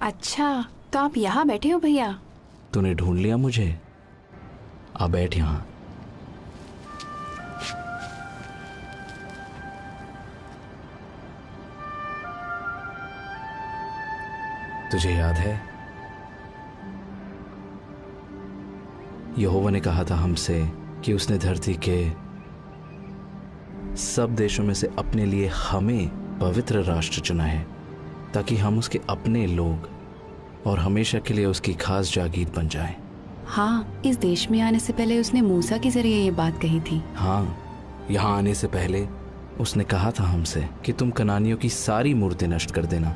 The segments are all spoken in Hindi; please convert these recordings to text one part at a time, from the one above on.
अच्छा, तो आप यहाँ बैठे हो भैया? तूने ढूंढ लिया मुझे। आ बैठ यहाँ। तुझे याद है यहोवा ने कहा था हमसे कि उसने धरती के सब देशों में से अपने लिए हमें पवित्र राष्ट्र चुना है ताकि हम उसके अपने लोग और हमेशा के लिए उसकी खास जागीर बन जाएं। हाँ, इस देश में आने से पहले उसने मूसा के जरिए ये बात कही थी। हाँ, यहाँ आने से पहले उसने कहा था हमसे कि तुम कनानियों की सारी मूर्तें नष्ट कर देना।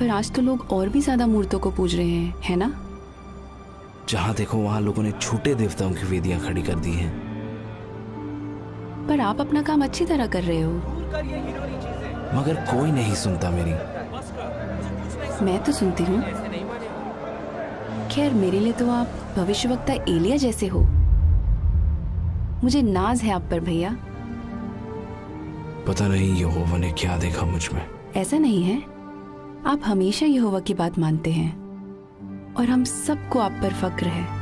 पर आज तो लोग और भी ज्यादा मूर्तों को पूज रहे हैं, है ना? जहाँ देखो वहाँ लोगों ने झूठे देवताओं की वेदियां खड़ी कर दी हैं। पर आप अपना काम अच्छी तरह कर रहे हो। मगर कोई नहीं सुनता मेरी। मैं तो सुनती हूँ। खैर, मेरे लिए तो आप भविष्यवक्ता एलिया जैसे हो। मुझे नाज है आप पर भैया। पता नहीं यहोवा ने क्या देखा मुझ में। ऐसा नहीं है, आप हमेशा यहोवा की बात मानते हैं और हम सबको आप पर फक्र है।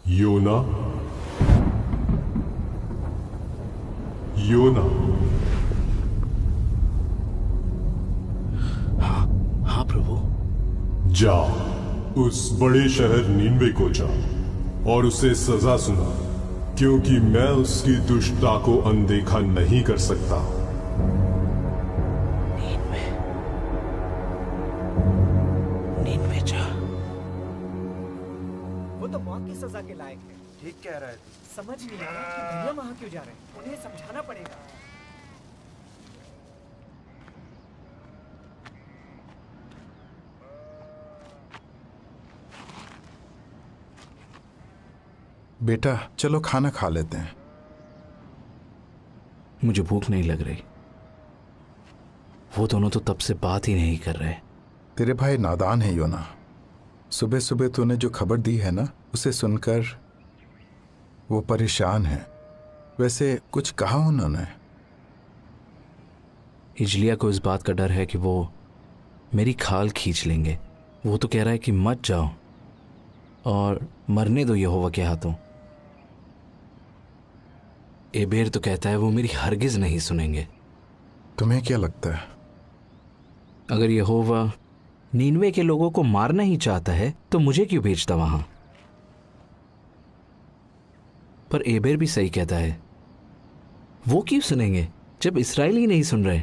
योना, योना। हाँ प्रभु। जा, उस बड़े शहर नीनवे को जा और उसे सजा सुना, क्योंकि मैं उसकी दुष्टता को अनदेखा नहीं कर सकता। नीनवे जा। वो तो मौत की सजा के लायक है। ठीक कह रहा है। समझ नहीं आ रहा कि भैया वहां क्यों जा रहे हैं। उन्हें समझाना पड़ेगा। बेटा चलो खाना खा लेते हैं। मुझे भूख नहीं लग रही। वो दोनों तो तब से बात ही नहीं कर रहे। तेरे भाई नादान है योना। सुबह सुबह तूने जो खबर दी है ना, उसे सुनकर वो परेशान है। वैसे कुछ कहा उन्होंने? इजलिया को इस बात का डर है कि वो मेरी खाल खींच लेंगे। वो तो कह रहा है कि मत जाओ और मरने दो यहोवा के हाथों। एबेर तो कहता है वो मेरी हरगिज नहीं सुनेंगे। तुम्हें क्या लगता है? अगर यहोवा नीनवे के लोगों को मारना ही चाहता है तो मुझे क्यों भेजता वहां? पर एबेर भी सही कहता है। वो क्यों सुनेंगे जब इस्राएल ही नहीं सुन रहे?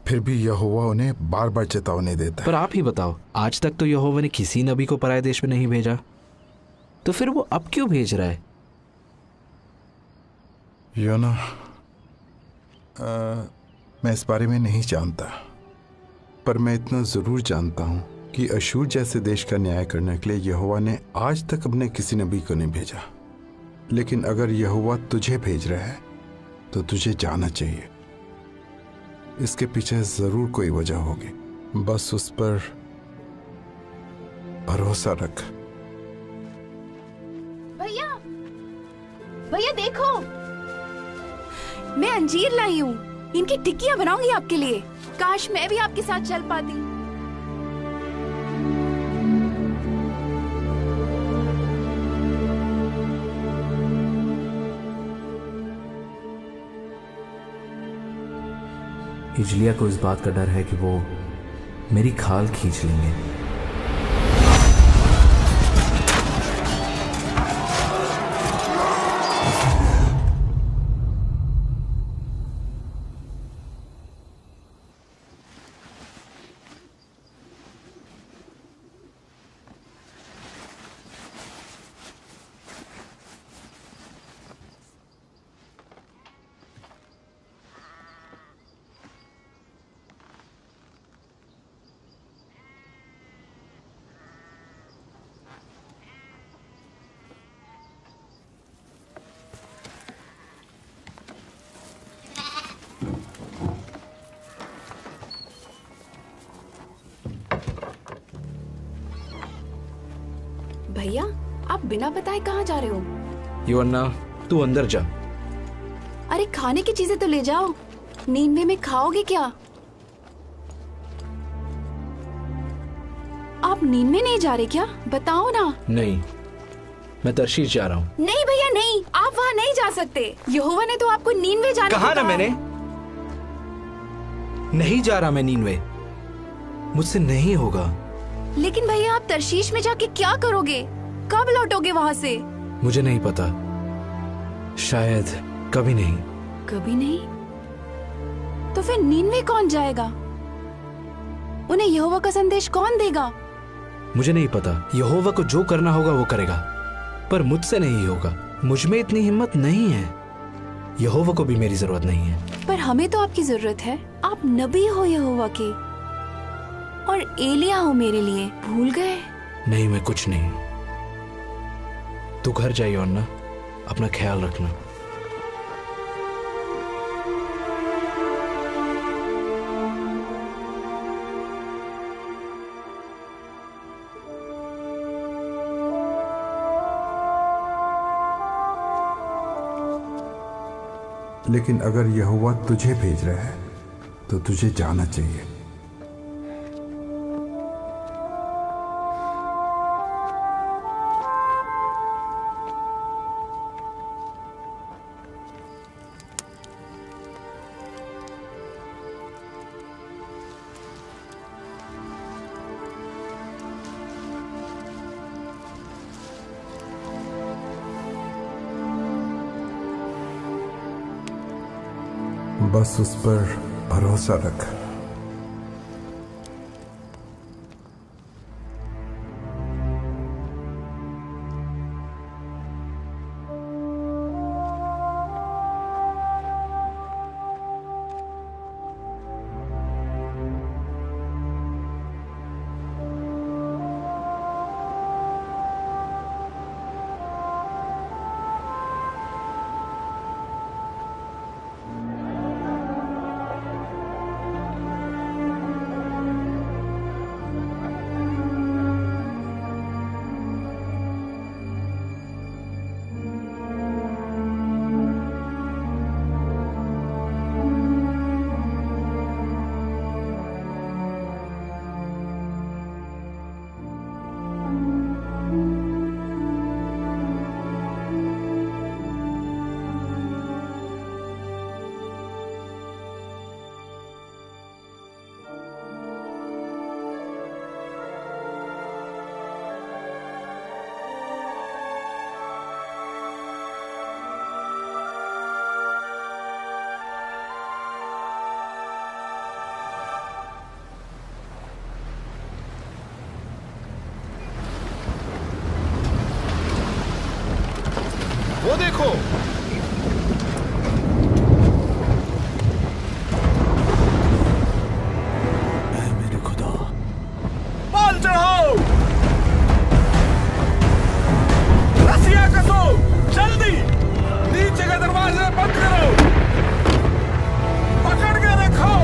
फिर भी यहोवा उन्हें बार बार चेतावनी देता है। पर आप ही बताओ, आज तक तो यहोवा ने किसी नबी को पराये देश में नहीं भेजा, तो फिर वो अब क्यों भेज रहा है? योना, मैं इस बारे में नहीं जानता, पर मैं इतना जरूर जानता हूं कि अशूर जैसे देश का न्याय करने के लिए यहोवा ने आज तक अपने किसी नबी को नहीं भेजा। लेकिन अगर यहोवा तुझे भेज रहा है तो तुझे जाना चाहिए। इसके पीछे जरूर कोई वजह होगी, बस उस पर भरोसा रख। भैया, भैया देखो, मैं अंजीर लाई हूँ। इनकी टिक्कियाँ बनाऊंगी आपके लिए। काश मैं भी आपके साथ चल पाती। इजलिया को इस बात का डर है कि वो मेरी खाल खींच लेंगे। भैया आप बिना बताए कहाँ जा रहे हो? योअन्ना, तू अंदर जा। अरे खाने की चीजें तो ले जाओ। नींवे में खाओगे क्या? आप नींवे नहीं जा रहे क्या? बताओ ना। नहीं, मैं तर्शीश जा रहा हूँ। नहीं भैया नहीं, आप वहाँ नहीं जा सकते। यहोवा ने तो आपको नीनवे जाने कहा को ना कहा मैंने, है। नहीं जा रहा मैं नीनवे, मुझसे नहीं होगा। लेकिन भैया आप तर्शीश में जाके क्या करोगे? कब लौटोगे वहाँ से? मुझे नहीं पता, शायद कभी नहीं। कभी नहीं? तो फिर नीनवे कौन जाएगा? उन्हें यहोवा का संदेश कौन देगा? मुझे नहीं पता। यहोवा को जो करना होगा वो करेगा, पर मुझसे नहीं होगा। मुझ में इतनी हिम्मत नहीं है। यहोवा को भी मेरी जरूरत नहीं है। पर हमें तो आपकी जरूरत है। आप नबी हो यहोवा के, और एलिया हो मेरे लिए। भूल गए? नहीं, मैं कुछ नहीं। तू घर जाइए अन्ना, अपना ख्याल रखना। लेकिन अगर यहोवा तुझे भेज रहा है तो तुझे जाना चाहिए। बस उस पर भरोसा रख। वो देखो, ऐ मेरे खुदा, बाल चढ़ाओ, रस्सियां कसो, जल्दी नीचे के दरवाजे बंद करो, पकड़ के रखो।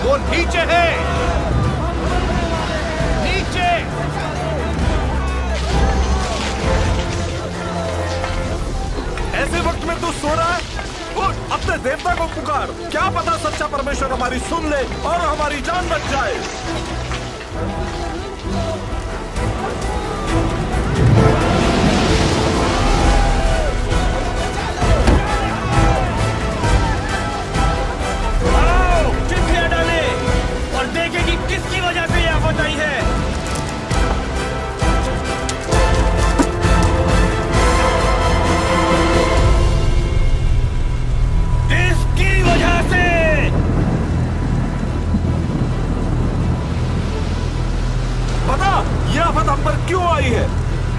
वो नीचे है, नीचे। ऐसे वक्त में तू सो रहा है? उठ, अपने देवता को पुकार। क्या पता सच्चा परमेश्वर हमारी सुन ले और हमारी जान बच जाए। आओ, चिट्ठियां डाले और देखें कि किसकी वजह से यह आफत आई है। इसकी वजह से। बता, यह आफत हम पर क्यों आई है?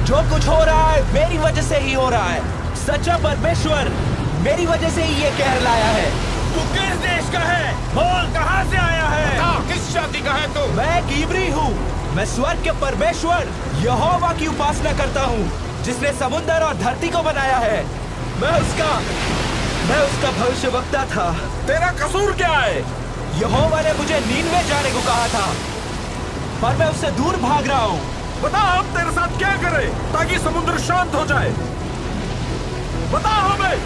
जो कुछ हो रहा है मेरी वजह से ही हो रहा है। सच्चा परमेश्वर मेरी वजह से ही ये कहर लाया है। तू किस देश का है? बोल, कहाँ से आया है? किस जाति का है तू? मैं एक इब्री हूँ। मैं स्वर्ग के परमेश्वर यहोवा की उपासना करता हूँ, जिसने समुद्र और धरती को बनाया है। मैं उसका भविष्यवक्ता था। तेरा कसूर क्या है? यहोवा ने मुझे नीनवे जाने को कहा था, पर मैं उससे दूर भाग रहा हूँ। बता, हम तेरे साथ क्या करें ताकि समुद्र शांत हो जाए? बता हमें।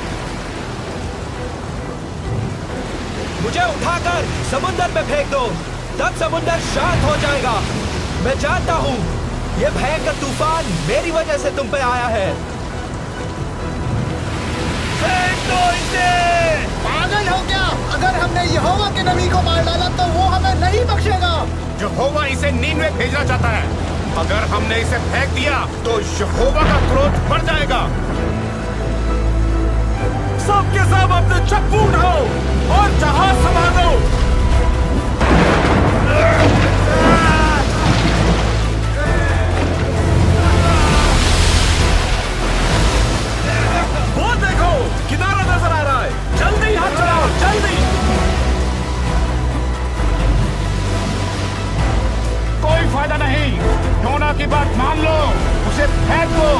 मुझे उठाकर समुद्र में फेंक दो, तब समुद्र शांत हो जाएगा। मैं जानता हूँ ये भयंकर तूफान मेरी वजह से तुम पे आया है। फेंक दो इसे। पागल हो क्या? अगर हमने यहोवा के नबी को मार डाला तो वो हमें नहीं बख्शेगा। यहोवा इसे नीनवे भेजना चाहता है। अगर हमने इसे फेंक दिया तो यहोवा का क्रोध बढ़ जाएगा। सबके सब अपने चप्पू उठाओ और जहाज संभालो। वो देखो, किनारा नजर आ रहा है। जल्दी हाथ चलाओ, जल्दी। कोई फायदा नहीं। योना की बात मान लो, उसे फेंक दो।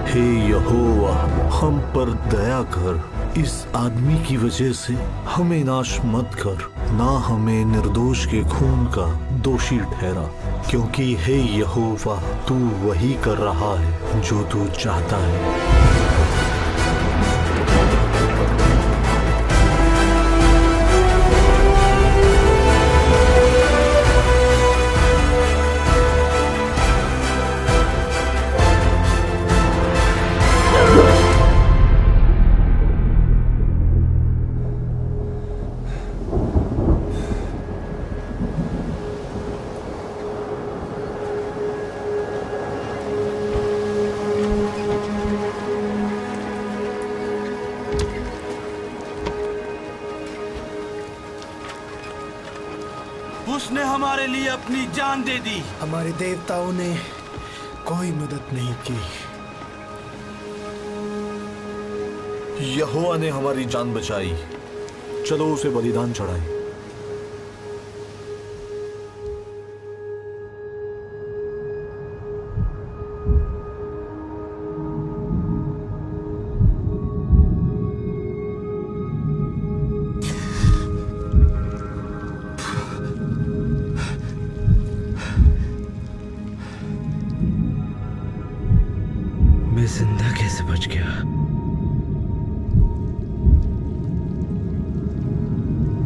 हे यहोवा, हम पर दया कर। इस आदमी की वजह से हमें नाश मत कर, ना हमें निर्दोष के खून का दोषी ठहरा, क्योंकि हे यहोवा, तू वही कर रहा है जो तू चाहता है। उसने हमारे लिए अपनी जान दे दी। हमारे देवताओं ने कोई मदद नहीं की। यहोवा ने हमारी जान बचाई। चलो उसे बलिदान चढ़ाएं। जिंदा कैसे बच गया?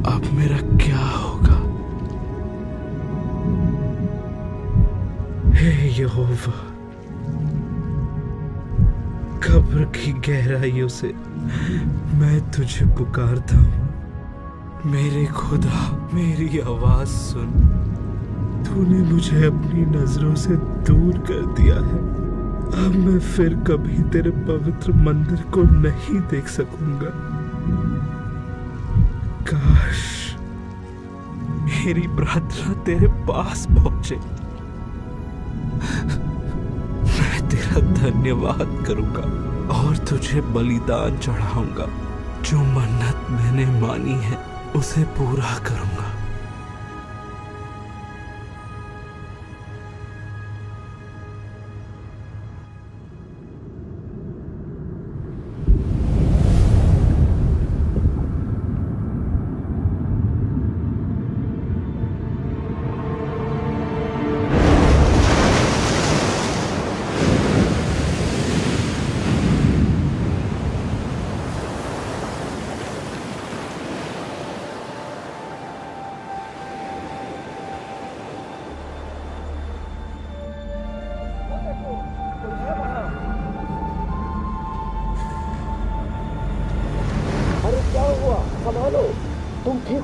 अब मेरा क्या होगा? हे यहोवा, कब्र की गहराइयों से मैं तुझे पुकारता हूँ। मेरे खुदा, मेरी आवाज सुन। तूने मुझे अपनी नजरों से दूर कर दिया है। अब मैं फिर कभी तेरे पवित्र मंदिर को नहीं देख सकूंगा। काश मेरी प्रार्थना तेरे पास पहुंचे। मैं तेरा धन्यवाद करूंगा और तुझे बलिदान चढ़ाऊंगा। जो मन्नत मैंने मानी है उसे पूरा करूंगा।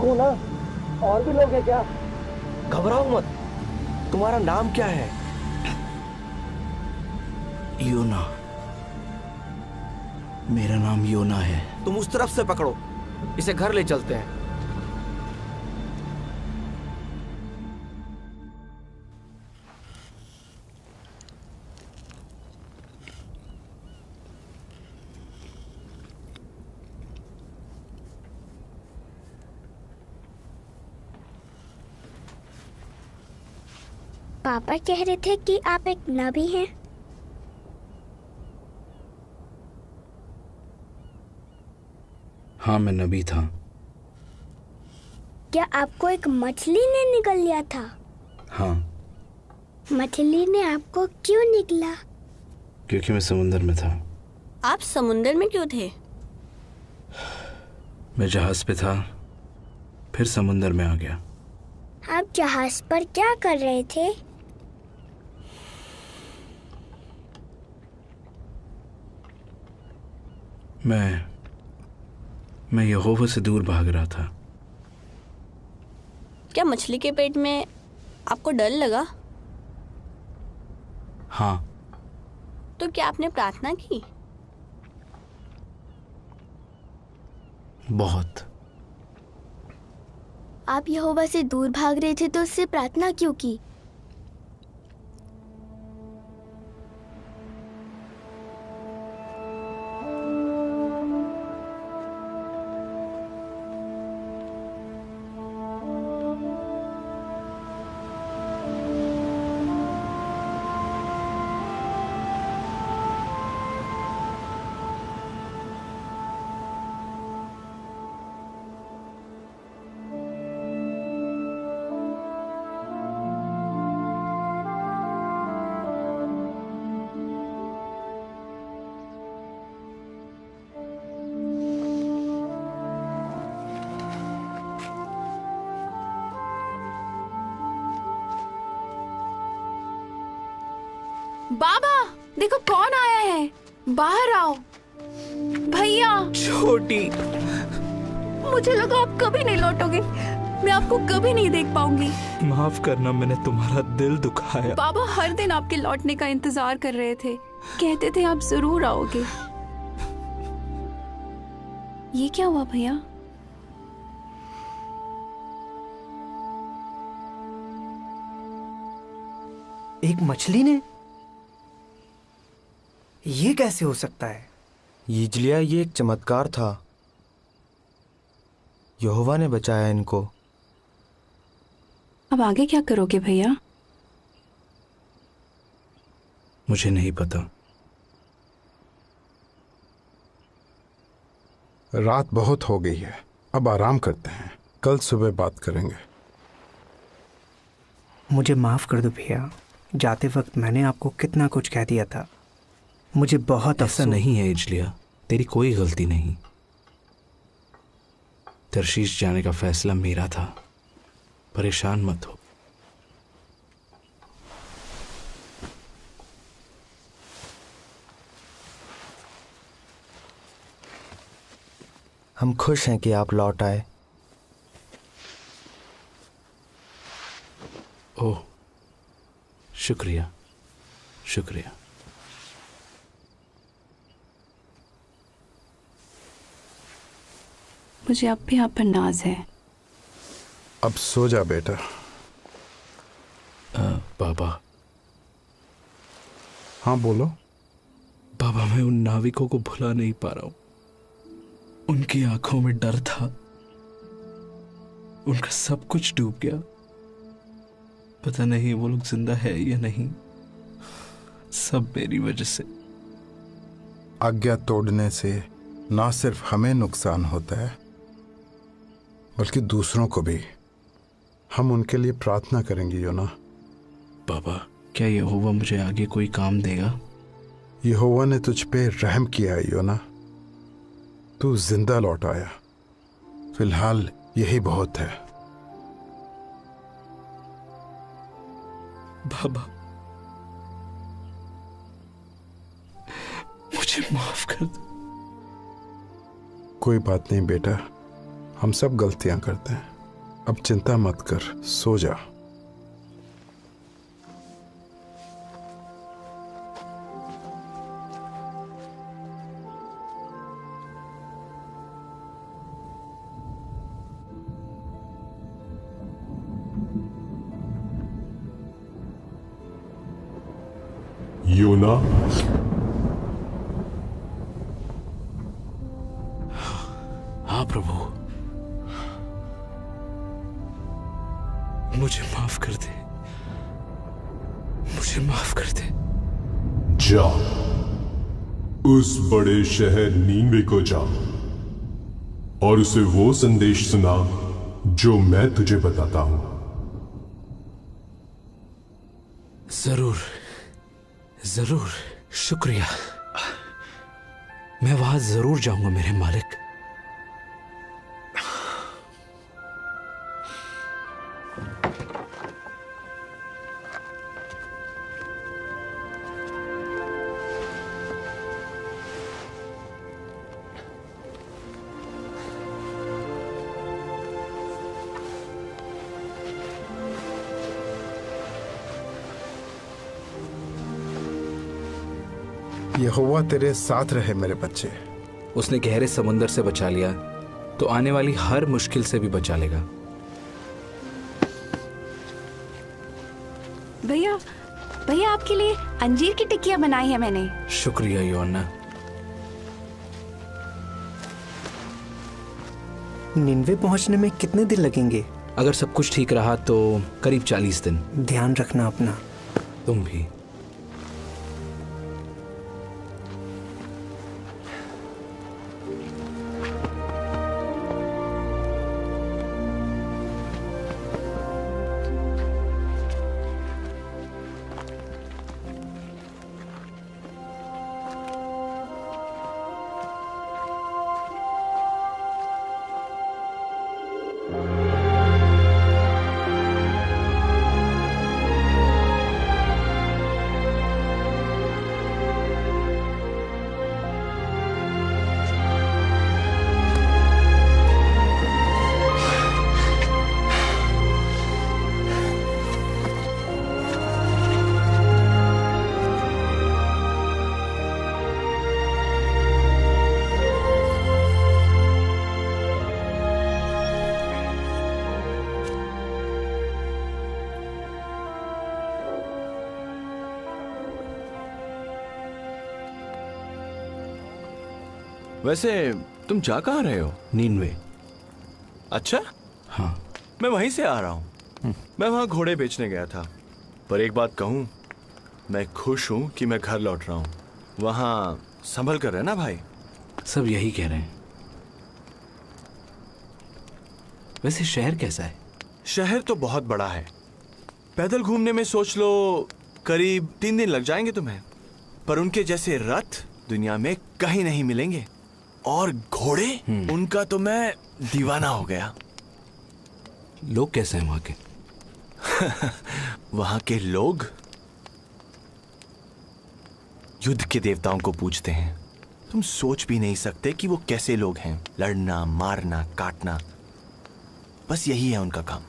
देखो ना, और भी लोग हैं क्या? घबराओ मत। तुम्हारा नाम क्या है? योना। मेरा नाम योना है। तुम उस तरफ से पकड़ो, इसे घर ले चलते हैं। पापा कह रहे थे कि आप एक नबी हैं। हाँ, मैं नबी था। क्या आपको एक मछली ने निगल लिया था? हाँ। मछली ने आपको क्यों निगला? क्योंकि मैं समुंदर में था। आप समुंदर में क्यों थे? मैं जहाज पे था, फिर समुंदर में आ गया। आप जहाज पर क्या कर रहे थे? मैं यहोवा से दूर भाग रहा था। क्या मछली के पेट में आपको डर लगा? हाँ। तो क्या आपने प्रार्थना की? बहुत। आप यहोवा से दूर भाग रहे थे तो उससे प्रार्थना क्यों की? बाबा, देखो कौन आया है। बाहर आओ। भैया। छोटी। मुझे लगा आप कभी नहीं लौटोगे। मैं आपको कभी नहीं देख पाऊंगी। माफ करना, मैंने तुम्हारा दिल दुखाया। बाबा हर दिन आपके लौटने का इंतजार कर रहे थे। कहते थे आप जरूर आओगे। ये क्या हुआ भैया? एक मछली ने? ये कैसे हो सकता है? यिजलिया, ये एक चमत्कार था। यहोवा ने बचाया इनको। अब आगे क्या करोगे भैया? मुझे नहीं पता। रात बहुत हो गई है, अब आराम करते हैं, कल सुबह बात करेंगे। मुझे माफ कर दो भैया, जाते वक्त मैंने आपको कितना कुछ कह दिया था। मुझे बहुत ऐसा नहीं है यिजलिया, तेरी कोई गलती नहीं। तरशीश जाने का फैसला मेरा था। परेशान मत हो। हम खुश हैं कि आप लौट आए। ओह, शुक्रिया शुक्रिया। मुझे अब भी आप पर नाज है। अब सो जा बेटा। बाबा। हाँ बोलो। बाबा, मैं उन नाविकों को भुला नहीं पा रहा हूं। उनकी आंखों में डर था। उनका सब कुछ डूब गया। पता नहीं वो लोग जिंदा है या नहीं। सब मेरी वजह से। आज्ञा तोड़ने से ना सिर्फ हमें नुकसान होता है, बल्कि दूसरों को भी। हम उनके लिए प्रार्थना करेंगे योना। बाबा, क्या यहोवा मुझे आगे कोई काम देगा? यहोवा ने तुझ पे रहम किया है योना। तू जिंदा लौट आया। फिलहाल यही बहुत है। बाबा, मुझे माफ कर दो। कोई बात नहीं बेटा, हम सब गलतियां करते हैं। अब चिंता मत कर, सो जा। योना, हाँ प्रभु, मुझे माफ कर दे, मुझे माफ कर दे। जा, उस बड़े शहर नीनवे को जा और उसे वो संदेश सुना जो मैं तुझे बताता हूं। जरूर जरूर, शुक्रिया। मैं वहां जरूर जाऊंगा मेरे मालिक। यहोवा तेरे साथ रहे मेरे बच्चे। उसने गहरे समुंदर से बचा लिया तो आने वाली हर मुश्किल से भी बचा लेगा। भैया, भैया आपके लिए अंजीर की टिक्कियां बनाई है मैंने। शुक्रिया योना। निन्वे पहुंचने में कितने दिन लगेंगे? अगर सब कुछ ठीक रहा तो करीब 40 दिन। ध्यान रखना अपना। तुम भी। वैसे तुम जा कहाँ रहे हो? नीनवे। अच्छा, हाँ। मैं वहीं से आ रहा हूँ। मैं वहाँ घोड़े बेचने गया था, पर एक बात कहूँ, मैं खुश हूँ कि मैं घर लौट रहा हूँ। वहाँ संभल कर रहना भाई। सब यही कह रहे हैं। वैसे शहर कैसा है? शहर तो बहुत बड़ा है। पैदल घूमने में सोच लो करीब 3 दिन लग जाएंगे तुम्हें, पर उनके जैसे रथ दुनिया में कहीं नहीं मिलेंगे। और घोड़े, उनका तो मैं दीवाना हो गया। लोग कैसे हैं वहां के? वहां के लोग युद्ध के देवताओं को पूजते हैं। तुम सोच भी नहीं सकते कि वो कैसे लोग हैं। लड़ना, मारना, काटना, बस यही है उनका काम।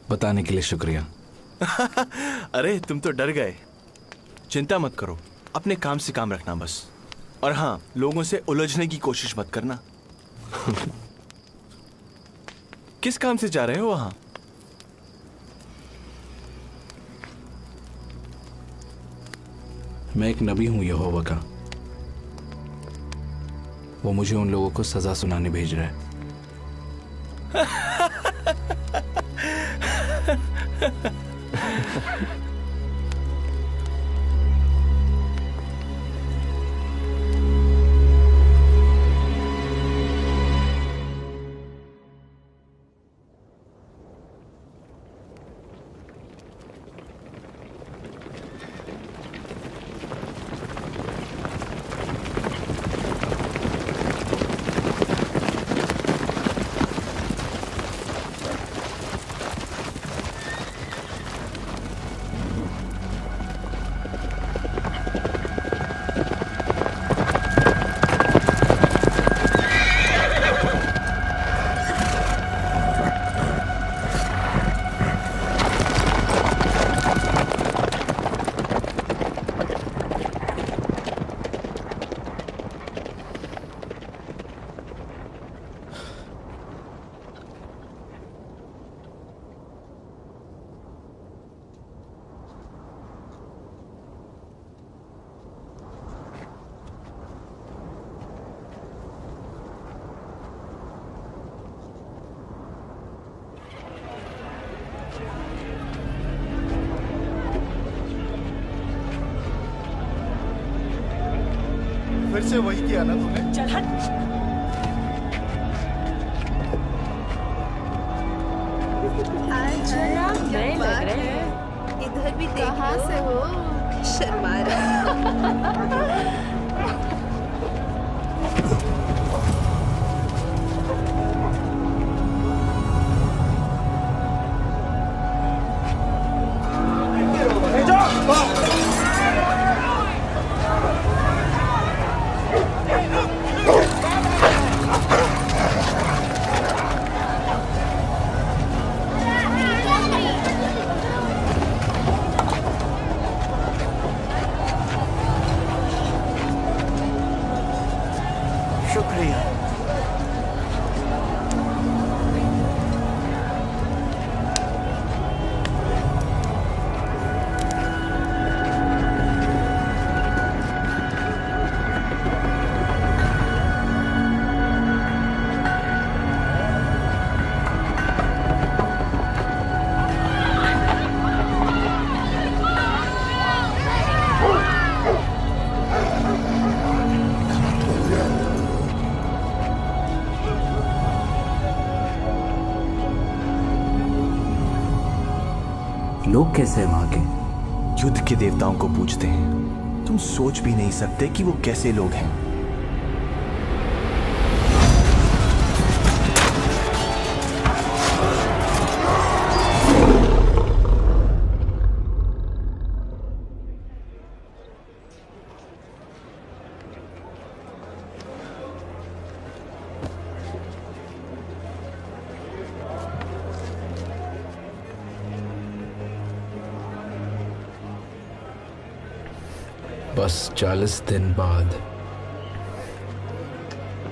बताने के लिए शुक्रिया। अरे तुम तो डर गए। चिंता मत करो, अपने काम से काम रखना बस। और हाँ, लोगों से उलझने की कोशिश मत करना। किस काम से जा रहे हो वहां? मैं एक नबी हूं यहोवा का। वो मुझे उन लोगों को सजा सुनाने भेज रहा है। से वही किया ना तूने? चल हट। नए लग रहे हैं। इधर भी कहाँ से हो? शर्मा रहा। लोग कैसे हैं वहां के? युद्ध के देवताओं को पूजते हैं। तुम सोच भी नहीं सकते कि वो कैसे लोग हैं। बस 40 दिन बाद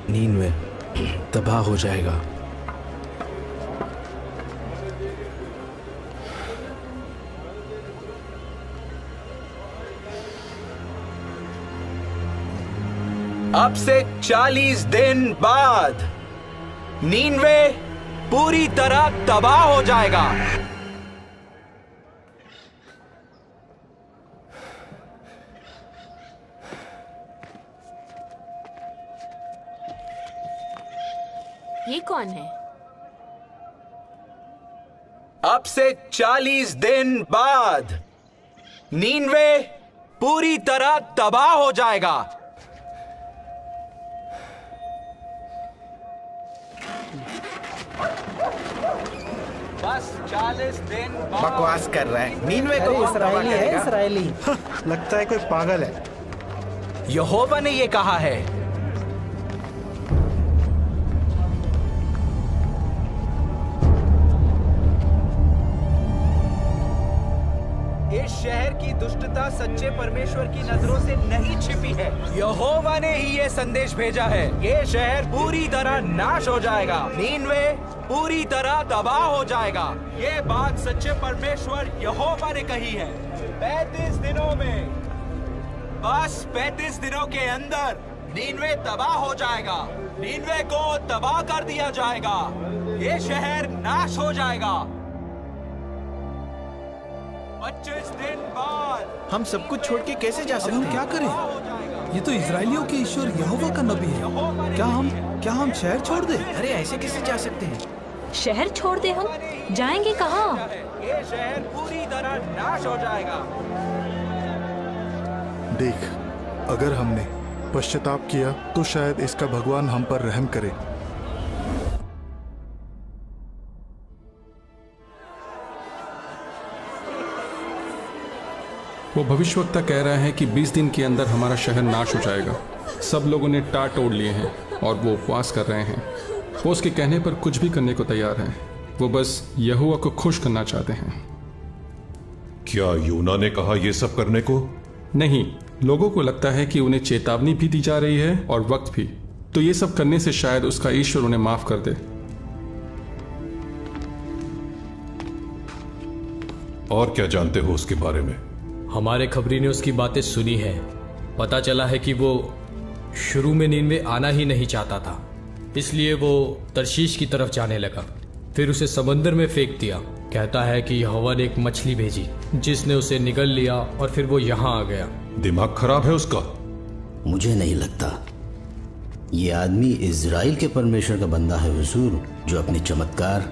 नीनवे तबाह हो जाएगा। अब से 40 दिन बाद नीनवे पूरी तरह तबाह हो जाएगा। ये कौन है? अब से 40 दिन बाद नीनवे पूरी तरह तबाह हो जाएगा। बस 40 दिन बाद। बकवास कर रहा है। नीनवे को कौन तबाह करेगा? इसराइली। लगता है कोई पागल है। यहोवा ने ये कहा है। इस शहर की दुष्टता सच्चे परमेश्वर की नजरों से नहीं छिपी है। यहोवा ने ही ये संदेश भेजा है। ये शहर पूरी तरह नाश हो जाएगा। नीनवे पूरी तरह तबाह हो जाएगा। ये बात सच्चे परमेश्वर यहोवा ने कही है। 35 दिनों में, बस 35 दिनों के अंदर नीनवे तबाह हो जाएगा। नीनवे को तबाह कर दिया जाएगा। ये शहर नाश हो जाएगा। 25 दिन बाद हम सब कुछ छोड़ के कैसे जा सकते हैं? हम क्या करें? ये तो इजराइलियों के ईश्वर यहोवा का नबी है। क्या हम शहर छोड़ दें? अरे ऐसे कैसे जा सकते हैं? शहर छोड़ दे? हम जाएंगे कहाँ? ये शहर पूरी तरह नाश हो जाएगा। देख, अगर हमने पश्चाताप किया तो शायद इसका भगवान हम पर रहम करे। वो भविष्यवक्ता कह रहा है कि 20 दिन के अंदर हमारा शहर नाश हो जाएगा। सब लोगों ने टाट तोड़ लिए हैं और वो उपवास कर रहे हैं। वो उसके कहने पर कुछ भी करने को तैयार हैं। वो बस यहोवा को खुश करना चाहते हैं। क्या यूना ने कहा ये सब करने को? नहीं, लोगों को लगता है कि उन्हें चेतावनी भी दी जा रही है और वक्त भी। तो ये सब करने से शायद उसका ईश्वर उन्हें माफ कर दे। और क्या जानते हो उसके बारे में? हमारे खबरी ने उसकी बातें सुनी है। पता चला है कि वो शुरू में नीनवे आना ही नहीं चाहता था, इसलिए वो तरशीश की तरफ जाने लगा। फिर उसे समंदर में फेंक दिया। कहता है कि यहोवा ने एक मछली भेजी जिसने उसे निगल लिया और फिर वो यहाँ आ गया। दिमाग खराब है उसका। मुझे नहीं लगता ये आदमी इजराइल के परमेश्वर का बंदा है हुजूर, जो अपने चमत्कार,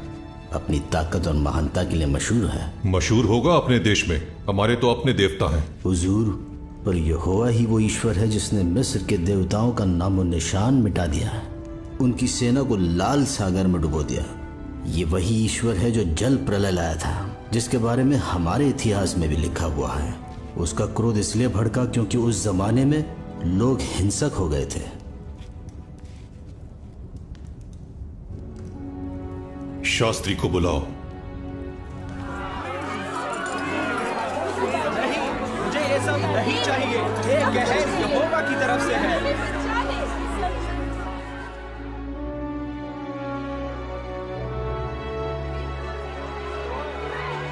अपनी ताकत और महानता के लिए मशहूर है। मशहूर होगा अपने देश में, हमारे तो अपने देवता हैं। हुजूर, पर यहोवा ही वो ईश्वर है जिसने मिस्र के देवताओं का नामो निशान मिटा दिया है, उनकी सेना को लाल सागर में डुबो दिया। ये वही ईश्वर है जो जल प्रलय लाया था, जिसके बारे में हमारे इतिहास में भी लिखा हुआ है। उसका क्रोध इसलिए भड़का क्योंकि उस जमाने में लोग हिंसक हो गए थे। शास्त्री को बुलाओ। नहीं, मुझे ये सब नहीं चाहिए। ये कहर यहोवा की तरफ से है।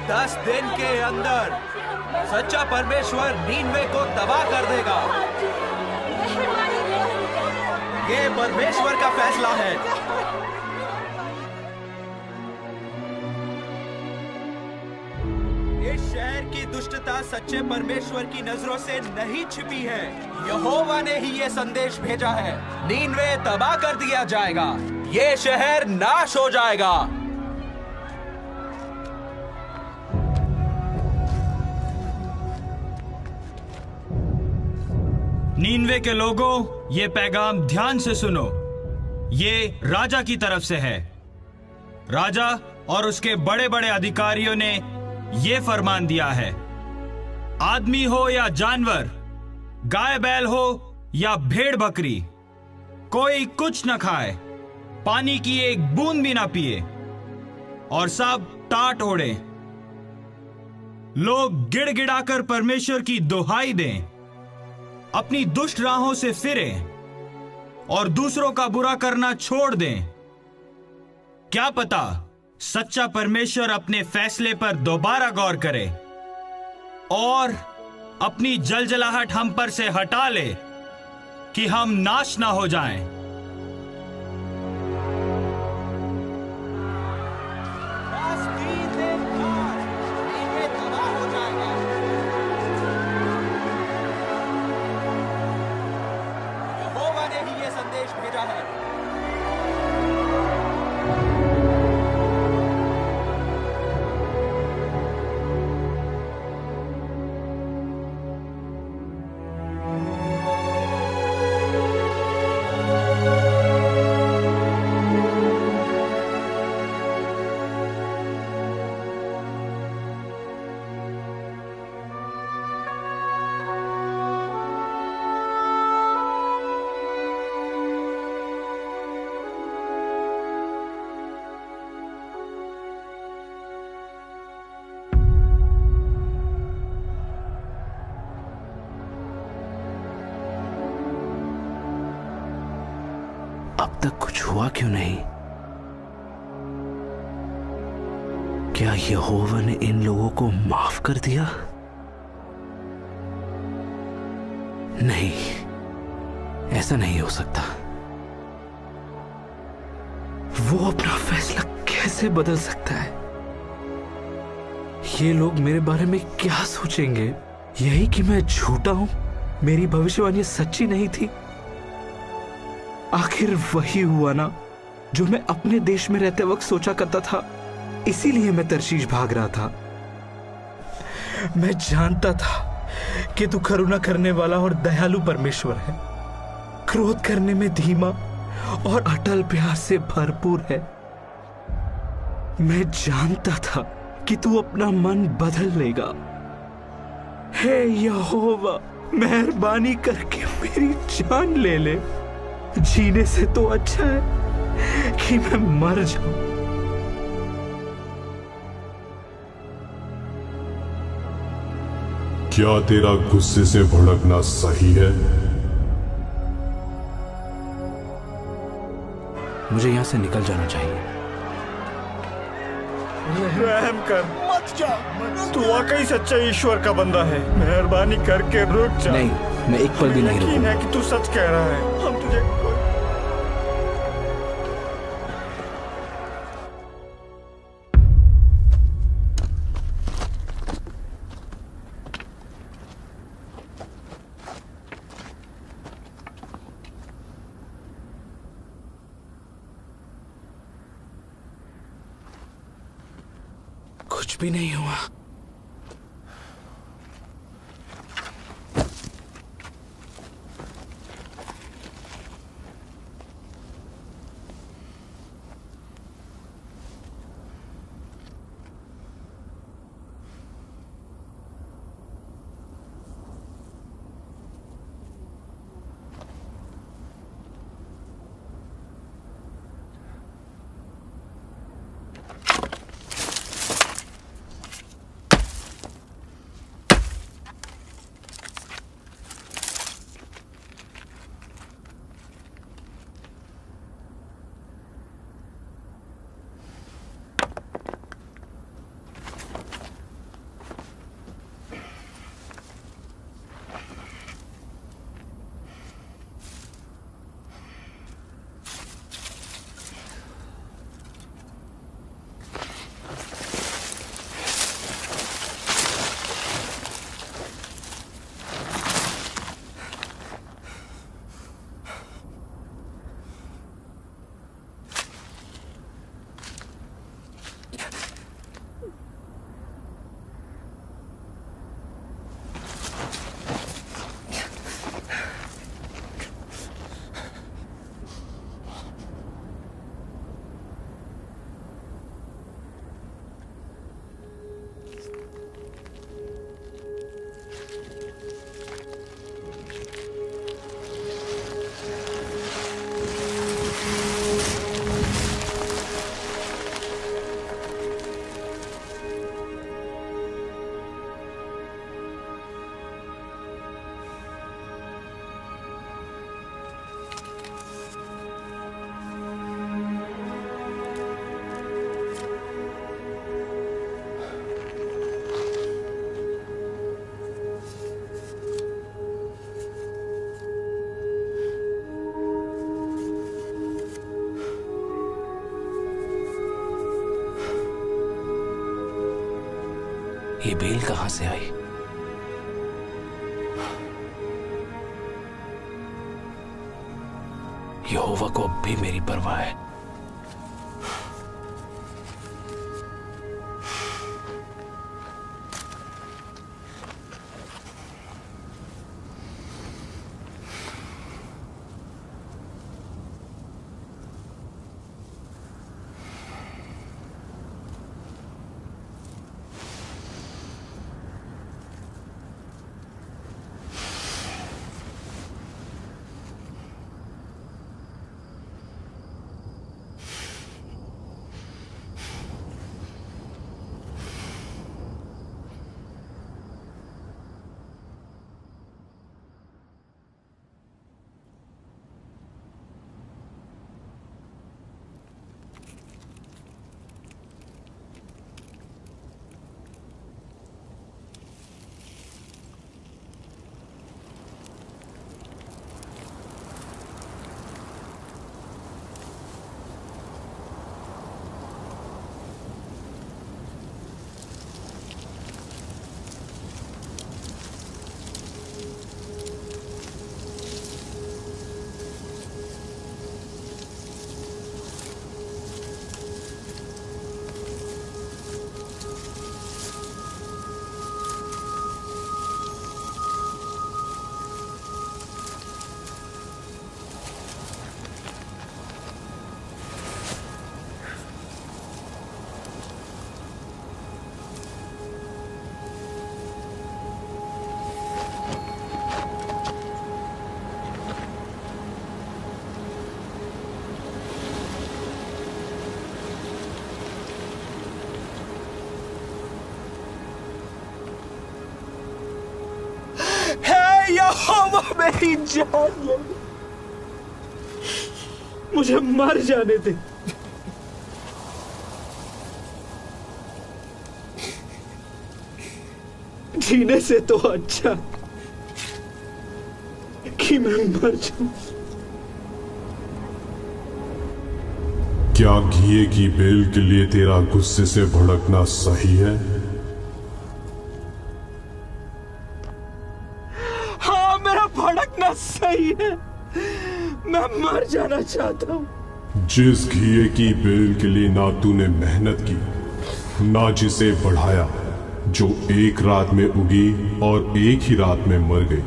10 दिन के अंदर सच्चा परमेश्वर नीनवे को तबाह कर देगा। ये परमेश्वर का फैसला है। इस शहर की दुष्टता सच्चे परमेश्वर की नजरों से नहीं छिपी है। यहोवा ने ही ये संदेश भेजा है। नीनवे तबाह कर दिया जाएगा। ये शहर नाश हो जाएगा। नीनवे के लोगों, ये पैगाम ध्यान से सुनो। ये राजा की तरफ से है। राजा और उसके बड़े बड़े अधिकारियों ने ये फरमान दिया है, आदमी हो या जानवर, गाय बैल हो या भेड़ बकरी, कोई कुछ न खाए, पानी की एक बूंद भी ना पिए और सब टाट ओढ़े। लोग गिड़गिड़ाकर परमेश्वर की दुहाई दें, अपनी दुष्ट राहों से फिरें और दूसरों का बुरा करना छोड़ दें। क्या पता सच्चा परमेश्वर अपने फैसले पर दोबारा गौर करे और अपनी जलजलाहट हम पर से हटा ले कि हम नाश ना हो जाएं। अब तक कुछ हुआ क्यों नहीं? क्या यहोवा ने इन लोगों को माफ कर दिया? नहीं, ऐसा नहीं हो सकता। वो अपना फैसला कैसे बदल सकता है? ये लोग मेरे बारे में क्या सोचेंगे? यही कि मैं झूठा हूं, मेरी भविष्यवाणी सच्ची नहीं थी। आखिर वही हुआ ना जो मैं अपने देश में रहते वक्त सोचा करता था। इसीलिए मैं तरशीश भाग रहा था। मैं जानता था कि तू करुणा करने वाला और दयालु परमेश्वर है, क्रोध करने में धीमा और अटल प्यार से भरपूर है। मैं जानता था कि तू अपना मन बदल लेगा। हे यहोवा, मेहरबानी करके मेरी जान ले ले। जीने से तो अच्छा है कि मैं मर जाऊं। क्या तेरा गुस्से से भड़कना सही है? मुझे यहां से निकल जाना चाहिए। रहम कर, मत जा। तू वाकई सच्चा ईश्वर का बंदा है। मेहरबानी करके रुक जा। नहीं, मैं एक पल भी नहीं रुकूंगा। यकीन है कि तू सच कह रहा है। हम तुझे कुछ भी नहीं हुआ। ये बेल कहां से आई? यहोवा को अब भी मेरी परवाह है। यहोवा मेरी जान ले, मुझे मर जाने दे। जीने से तो अच्छा कि मैं मर जाऊं। क्या घिए की बेल के लिए तेरा गुस्से से भड़कना सही है? हाँ, मेरा भड़कना सही है। मैं मर जाना चाहता हूं। जिस घिए की बेल के लिए ना तूने मेहनत की ना जिसे बढ़ाया जो एक रात में उगी और एक ही रात में मर गई,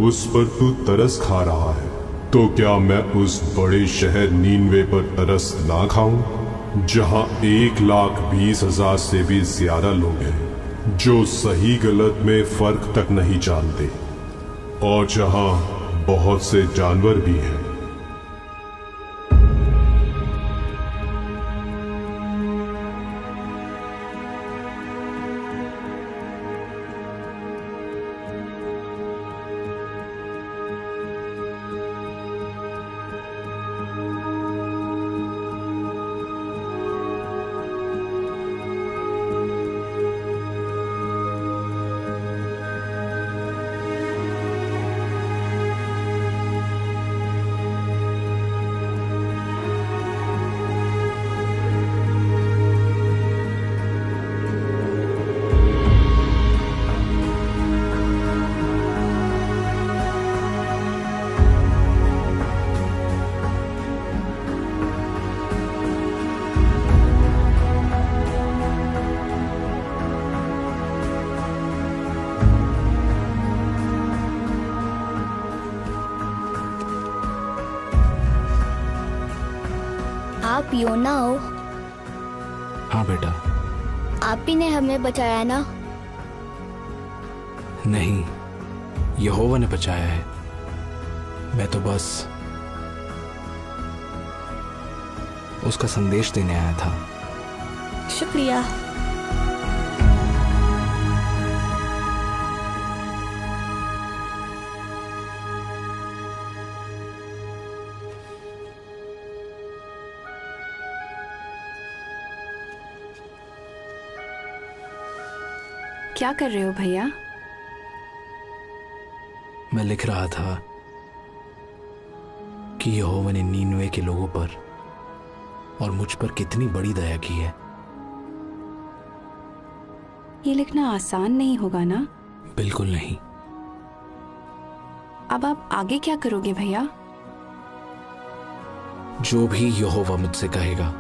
उस पर तू तरस खा रहा है। तो क्या मैं उस बड़े शहर नीनवे पर तरस ना खाऊं जहां 1,20,000 से भी ज्यादा लोग हैं जो सही गलत में फर्क तक नहीं जानते, और जहां बहुत से जानवर भी हैं। आप योना हो? हाँ बेटा। आप ही ने हमें बचाया ना? नहीं, यहोवा ने बचाया है। मैं तो बस उसका संदेश देने आया था। शुक्रिया। क्या कर रहे हो भैया? मैं लिख रहा था कि यहोवा ने नीनवे के लोगों पर और मुझ पर कितनी बड़ी दया की है। ये लिखना आसान नहीं होगा ना? बिल्कुल नहीं। अब आप आगे क्या करोगे भैया? जो भी यहोवा मुझसे कहेगा